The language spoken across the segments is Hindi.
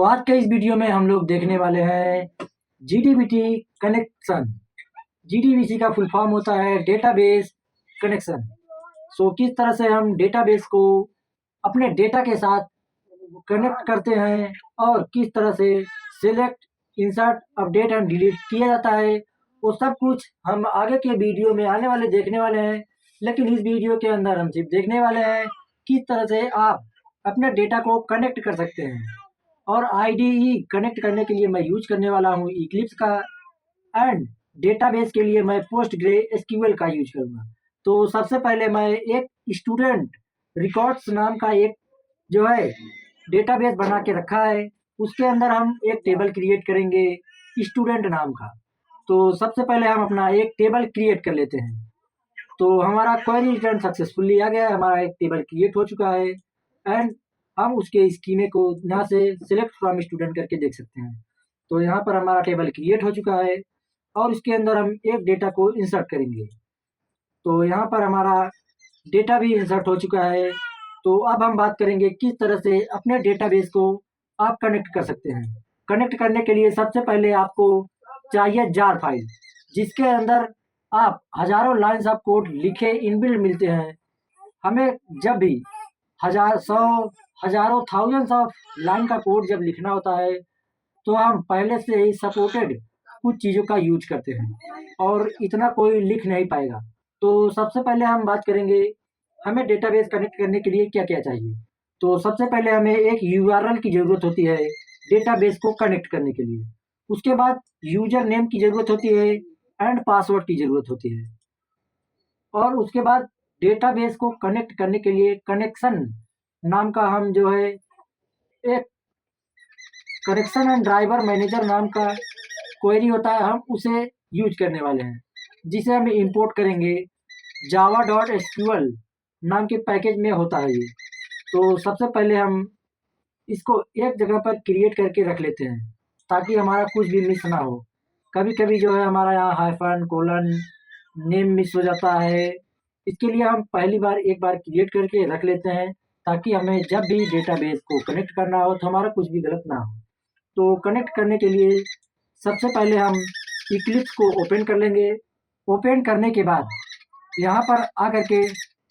तो आज के इस वीडियो में हम लोग देखने वाले हैं जीडीबीटी कनेक्शन। जीडीबीटी का फुल फॉर्म होता है डेटाबेस कनेक्शन। किस तरह से हम डेटाबेस को अपने डेटा के साथ कनेक्ट करते हैं और किस तरह से select, insert, update and delete किया जाता है, वो सब कुछ हम आगे के वीडियो में आने वाले देखने वाले हैं। लेकिन इस वीडियो के अंदर हम सिर्फ देखने वाले हैं किस तरह से आप अपने डेटा को कनेक्ट कर सकते हैं। और आईडीई कनेक्ट करने के लिए मैं यूज करने वाला हूँ इक्लिप्स का, एंड डेटाबेस के लिए मैं पोस्टग्रे एसक्यूएल का यूज करूँगा। तो सबसे पहले मैं एक स्टूडेंट रिकॉर्ड्स नाम का एक जो है डेटाबेस बना के रखा है, उसके अंदर हम एक टेबल क्रिएट करेंगे स्टूडेंट नाम का। तो सबसे पहले हम अपना एक टेबल क्रिएट कर लेते हैं। तो हमारा क्वेरी रिटर्न सक्सेसफुली आ गया है, हमारा एक टेबल क्रिएट हो चुका है एंड हम उसके स्कीमे को यहाँ से सिलेक्ट फ्रॉम स्टूडेंट करके देख सकते हैं। तो यहाँ पर हमारा टेबल क्रिएट हो चुका है और इसके अंदर हम एक डेटा को इंसर्ट करेंगे। तो यहाँ पर हमारा डेटा भी इंसर्ट हो चुका है। तो अब हम बात करेंगे किस तरह से अपने डेटाबेस को आप कनेक्ट कर सकते हैं। कनेक्ट करने के लिए सबसे पहले आपको चाहिए जार फाइल, जिसके अंदर आप हजारों लाइन्स ऑफ कोड लिखे इनबिल्ट मिलते हैं। हमें जब भी हजारों थाउजेंड्स ऑफ लाइन का कोड जब लिखना होता है तो हम पहले से ही सपोर्टेड कुछ चीज़ों का यूज करते हैं और इतना कोई लिख नहीं पाएगा। तो सबसे पहले हम बात करेंगे हमें डेटाबेस कनेक्ट करने के लिए क्या क्या चाहिए। तो सबसे पहले हमें एक यूआरएल की ज़रूरत होती है डेटाबेस को कनेक्ट करने के लिए। उसके बाद यूजर नेम की ज़रूरत होती है एंड पासवर्ड की ज़रूरत होती है। और उसके बाद डेटाबेस को कनेक्ट करने के लिए कनेक्शन नाम का हम जो है एक कनेक्शन एंड ड्राइवर मैनेजर नाम का क्वेरी होता है, हम उसे यूज करने वाले हैं, जिसे हम इंपोर्ट करेंगे जावा डॉट एसक्यूएल नाम के पैकेज में होता है ये। तो सबसे पहले हम इसको एक जगह पर क्रिएट करके रख लेते हैं ताकि हमारा कुछ भी मिस ना हो। कभी कभी जो है हमारा यहाँ हाइफन कोलन नेम मिस हो जाता है। इसके लिए हम पहली बार एक बार क्रिएट करके रख लेते हैं ताकि हमें जब भी डेटाबेस को कनेक्ट करना हो तो हमारा कुछ भी गलत ना हो। तो कनेक्ट करने के लिए सबसे पहले हम इक्लिप्स को ओपन कर लेंगे। ओपन करने के बाद यहाँ पर आकर के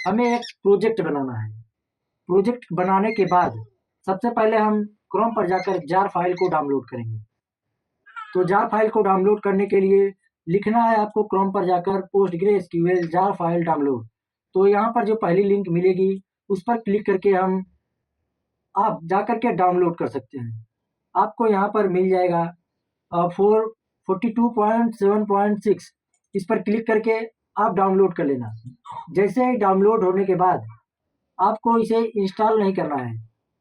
हमें एक प्रोजेक्ट बनाना है। प्रोजेक्ट बनाने के बाद सबसे पहले हम क्रोम पर जाकर जार फाइल को डाउनलोड करेंगे। तो जार फाइल को डाउनलोड करने के लिए लिखना है आपको क्रोम पर जाकर पोस्टग्रे एसक्यूएल जार फाइल डाउनलोड। तो यहाँ पर जो पहली लिंक मिलेगी उस पर क्लिक करके हम आप जा कर के डाउनलोड कर सकते हैं। आपको यहाँ पर मिल जाएगा 42.7.6। इस पर क्लिक करके आप डाउनलोड कर लेना। जैसे ही डाउनलोड होने के बाद आपको इसे इंस्टॉल नहीं करना है।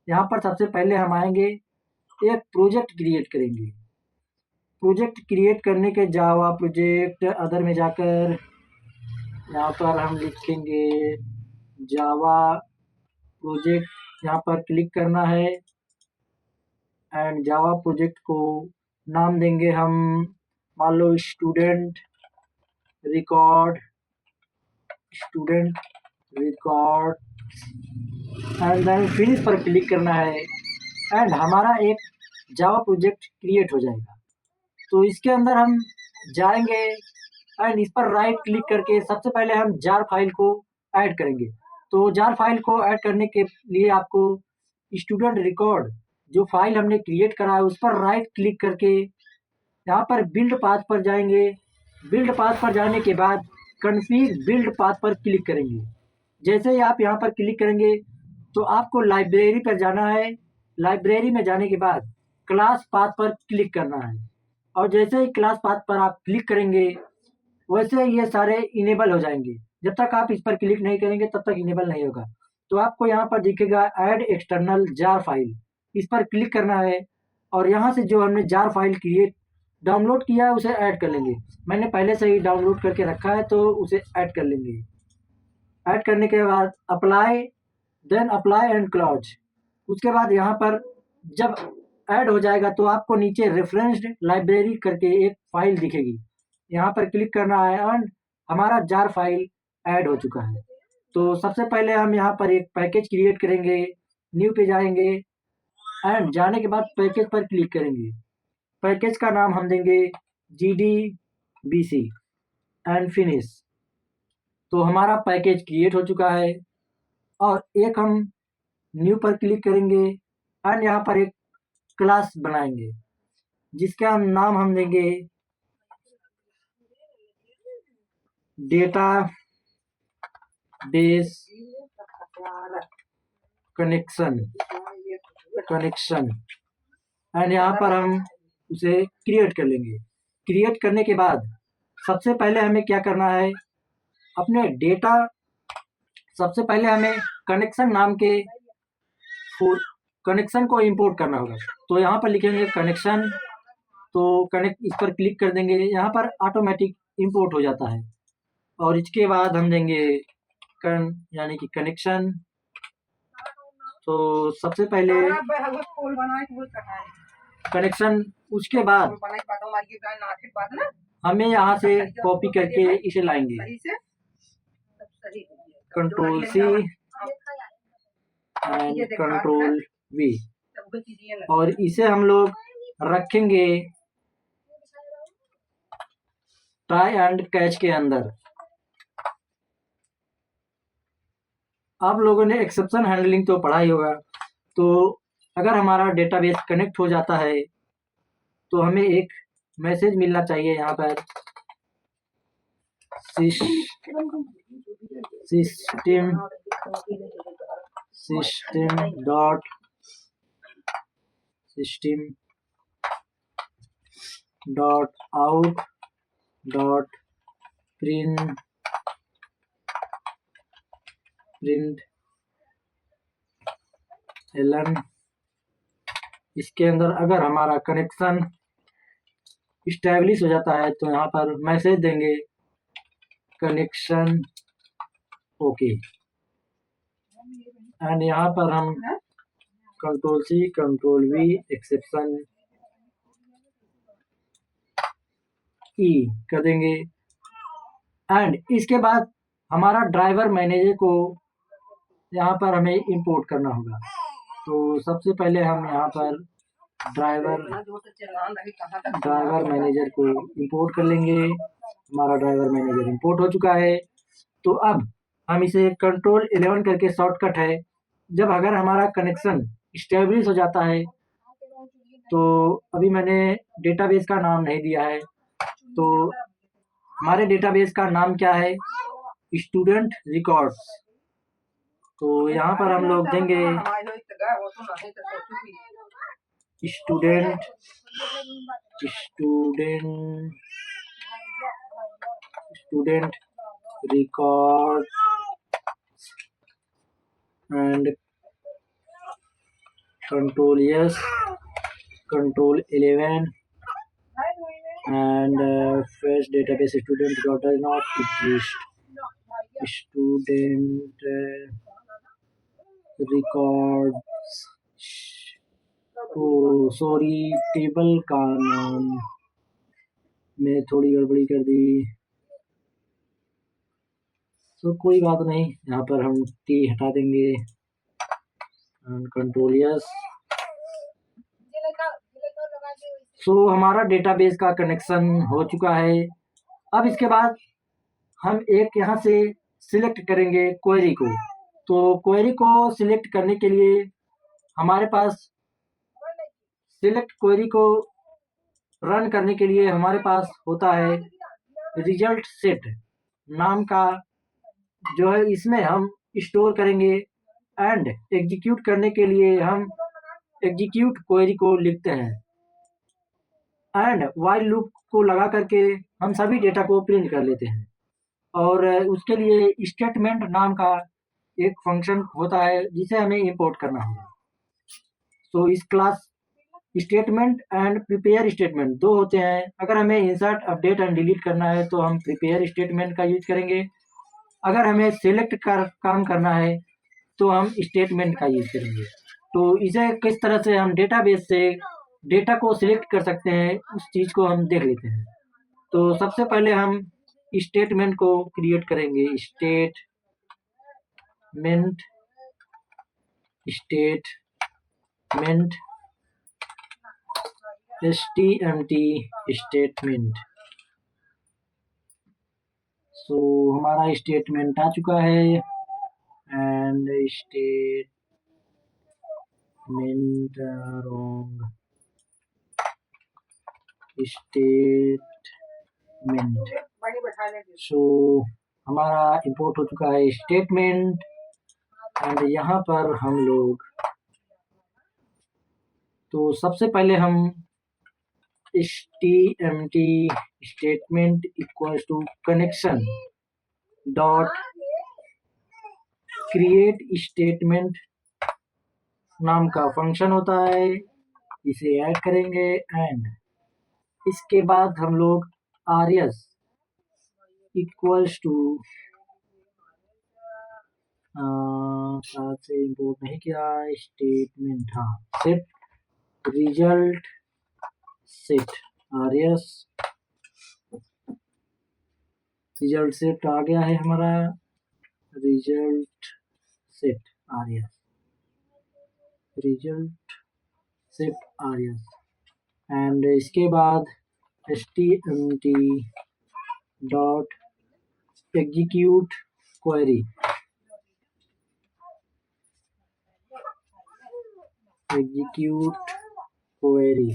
यहाँ पर सबसे पहले हम आएंगे, एक प्रोजेक्ट क्रिएट करेंगे। प्रोजेक्ट क्रिएट करने के जावा प्रोजेक्ट अदर में जाकर यहाँ पर हम लिखेंगे जावा प्रोजेक्ट, यहाँ पर क्लिक करना है एंड जावा प्रोजेक्ट को नाम देंगे हम, मान लो student record and then finish पर क्लिक करना है एंड हमारा एक जावा प्रोजेक्ट क्रिएट हो जाएगा। तो इसके अंदर हम जाएंगे एंड इस पर राइट क्लिक करके सबसे पहले हम जार फाइल को ऐड करेंगे। तो जार फाइल को ऐड करने के लिए आपको स्टूडेंट रिकॉर्ड जो फाइल हमने क्रिएट करा है उस पर राइट क्लिक करके यहाँ पर बिल्ड पाथ पर जाएंगे। बिल्ड पाथ पर जाने के बाद कन्फिग बिल्ड पाथ पर क्लिक करेंगे। जैसे ही आप यहाँ पर क्लिक करेंगे तो आपको लाइब्रेरी पर जाना है। लाइब्रेरी में जाने के बाद क्लास पाथ पर क्लिक करना है और जैसे ही क्लास पाथ पर आप क्लिक करेंगे वैसे ये सारे इनेबल हो जाएंगे। जब तक आप इस पर क्लिक नहीं करेंगे तब तक इनेबल नहीं होगा। तो आपको यहाँ पर दिखेगा ऐड एक्सटर्नल जार फाइल, इस पर क्लिक करना है और यहाँ से जो हमने जार फाइल क्रिएट डाउनलोड किया है उसे ऐड कर लेंगे। मैंने पहले से ही डाउनलोड करके रखा है तो उसे ऐड कर लेंगे। ऐड करने के बाद apply, then apply and close. उसके बाद यहाँ पर जब ऐड हो जाएगा तो आपको नीचे रेफरेंस्ड लाइब्रेरी करके एक फाइल दिखेगी, यहाँ पर क्लिक करना है एंड हमारा जार फाइल ऐड हो चुका है। तो सबसे पहले हम यहाँ पर एक पैकेज क्रिएट करेंगे, न्यू पे जाएंगे एंड जाने के बाद पैकेज पर क्लिक करेंगे। पैकेज का नाम हम देंगे GDBC एंड फिनिश। तो हमारा पैकेज क्रिएट हो चुका है और एक हम न्यू पर क्लिक करेंगे एंड यहाँ पर एक क्लास बनाएंगे जिसका नाम हम देंगे डेटा बेस कनेक्शन एंड यहाँ पर हम उसे क्रिएट कर लेंगे। क्रिएट करने के बाद सबसे पहले हमें क्या करना है, अपने डेटा सबसे पहले हमें कनेक्शन नाम के कनेक्शन को इंपोर्ट करना होगा। तो यहाँ पर लिखेंगे कनेक्शन, तो कनेक्ट इस पर क्लिक कर देंगे, यहाँ पर ऑटोमेटिक इंपोर्ट हो जाता है। और इसके बाद हम देंगे यानी कि कनेक्शन। तो सबसे पहले कनेक्शन, उसके बाद हमें यहाँ से कॉपी करके इसे लाएंगे, Ctrl+C एंड Ctrl+V, और इसे हम लोग रखेंगे ट्राई एंड कैच के अंदर। आप लोगों ने एक्सेप्शन हैंडलिंग तो पढ़ा ही होगा। तो अगर हमारा डेटाबेस कनेक्ट हो जाता है तो हमें एक मैसेज मिलना चाहिए यहाँ पर, system.out.println इसके अंदर अगर हमारा कनेक्शन इस्टेब्लिश हो जाता है तो यहाँ पर मैसेज देंगे कनेक्शन ओके। एंड यहाँ पर हम Ctrl+C Ctrl+V एक्सेप्शन E कर देंगे। एंड इसके बाद हमारा ड्राइवर मैनेजर को यहाँ पर हमें इंपोर्ट करना होगा। तो सबसे पहले हम यहाँ पर ड्राइवर मैनेजर को इंपोर्ट कर लेंगे। हमारा ड्राइवर मैनेजर इंपोर्ट हो चुका है। तो अब हम इसे Ctrl+11 करके शॉर्टकट है, जब अगर हमारा कनेक्शन इस्टेब्लिश हो जाता है तो अभी मैंने डेटाबेस का नाम नहीं दिया है, तो हमारे डेटाबेस का नाम क्या है, स्टूडेंट रिकॉर्ड्स। तो यहाँ पर हम लोग देंगे student record and Ctrl+S Ctrl+11 and fresh database student record does not exist, student records। Sorry, table का नाम में थोड़ी गड़बड़ी कर दी, तो कोई बात नहीं, यहाँ पर हम T हटा देंगे, Ctrl+S। सो हमारा डेटाबेस का कनेक्शन हो चुका है। अब इसके बाद हम एक यहाँ से सिलेक्ट करेंगे क्वेरी को। तो क्वेरी को सिलेक्ट करने के लिए हमारे पास सिलेक्ट क्वेरी को रन करने के लिए हमारे पास होता है रिजल्ट सेट नाम का, जो है इसमें हम स्टोर करेंगे। एंड एग्जीक्यूट करने के लिए हम एग्जीक्यूट क्वेरी को लिखते हैं एंड व्हाइल लूप को लगा करके हम सभी डेटा को प्रिंट कर लेते हैं। और उसके लिए स्टेटमेंट नाम का एक फंक्शन होता है जिसे हमें इंपोर्ट करना होगा। तो इस class statement and prepare statement दो होते हैं। अगर हमें इंसर्ट अपडेट एंड डिलीट करना है तो हम प्रिपेयर स्टेटमेंट का यूज करेंगे। अगर हमें सेलेक्ट कर काम करना है तो हम स्टेटमेंट का यूज करेंगे। तो इसे किस तरह से हम डेटाबेस से डेटा को सिलेक्ट कर सकते हैं उस चीज़ को हम देख लेते हैं। तो सबसे पहले हम स्टेटमेंट को क्रिएट करेंगे। Statement HTMT statement. सो हमारा स्टेटमेंट आ चुका है एंड स्टेटमेंट रॉन्ग स्टेटमेंट। सो हमारा इंपोर्ट हो चुका है स्टेटमेंट एंड यहाँ पर हम लोग तो सबसे पहले हम HTMT statement equals to connection dot create statement नाम का फंक्शन होता है, इसे ऐड करेंगे एंड इसके बाद हम लोग RS इक्वल्स टू साथ से इंपोर्ट नहीं किया स्टेटमेंट, हाँ set result set RS result set आ गया है हमारा, result set RS result set RS and इसके बाद HTMT dot execute query execute query.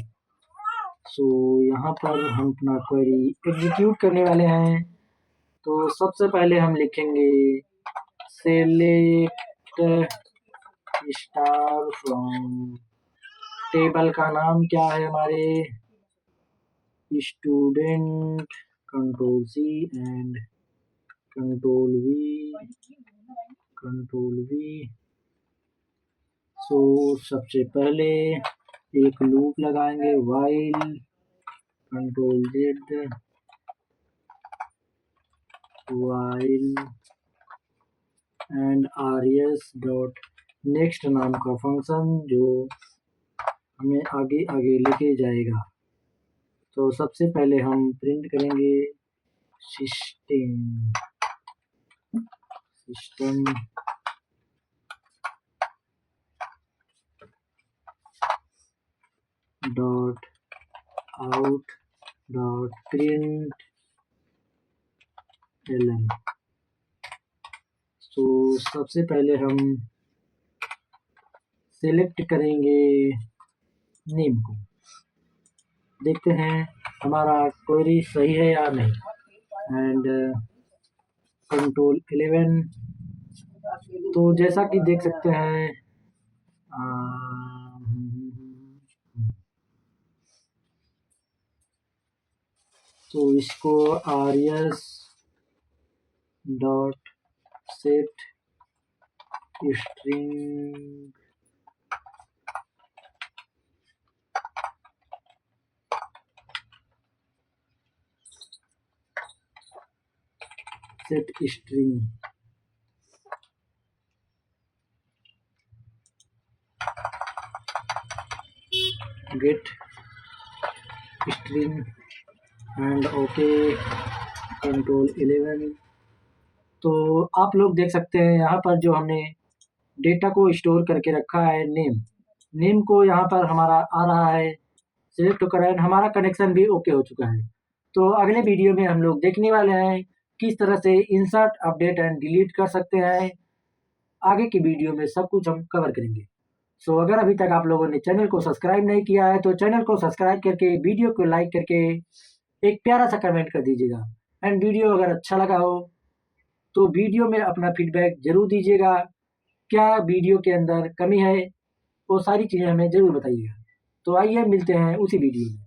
So यहाँ पर हम अपना क्वेरी एग्जीक्यूट करने वाले हैं। तो सबसे पहले हम लिखेंगे सेलेक्ट स्टार फ्रॉम, टेबल का नाम क्या है हमारे student, control C and control V। सो सबसे पहले एक लूप लगाएंगे while control Z while and RS dot next नाम का फंक्शन जो हमें आगे आगे लेके जाएगा। तो सबसे पहले हम प्रिंट करेंगे system dot out dot print ln। तो सबसे पहले हम सेलेक्ट करेंगे नेम को, देखते हैं हमारा क्वेरी सही है या नहीं एंड कंट्रोल 11। तो जैसा कि देख सकते हैं तो इसको RS dot set string gate string and okay control 11। तो आप लोग देख सकते हैं यहाँ पर जो हमने डेटा को स्टोर करके रखा है नेम को यहाँ पर हमारा आ रहा है सिलेक्ट होकर एंड हमारा कनेक्शन भी ओके हो चुका है। तो अगले वीडियो में हम लोग देखने वाले हैं किस तरह से इंसर्ट अपडेट एंड डिलीट कर सकते हैं। आगे की वीडियो में सब कुछ हम कवर करेंगे। सो अगर अभी तक आप लोगों ने चैनल को सब्सक्राइब नहीं किया है तो चैनल को सब्सक्राइब करके वीडियो को लाइक करके एक प्यारा सा कमेंट कर दीजिएगा एंड वीडियो अगर अच्छा लगा हो तो वीडियो में अपना फीडबैक जरूर दीजिएगा, क्या वीडियो के अंदर कमी है वो सारी चीज़ें हमें ज़रूर बताइएगा। तो आइए मिलते हैं उसी वीडियो में।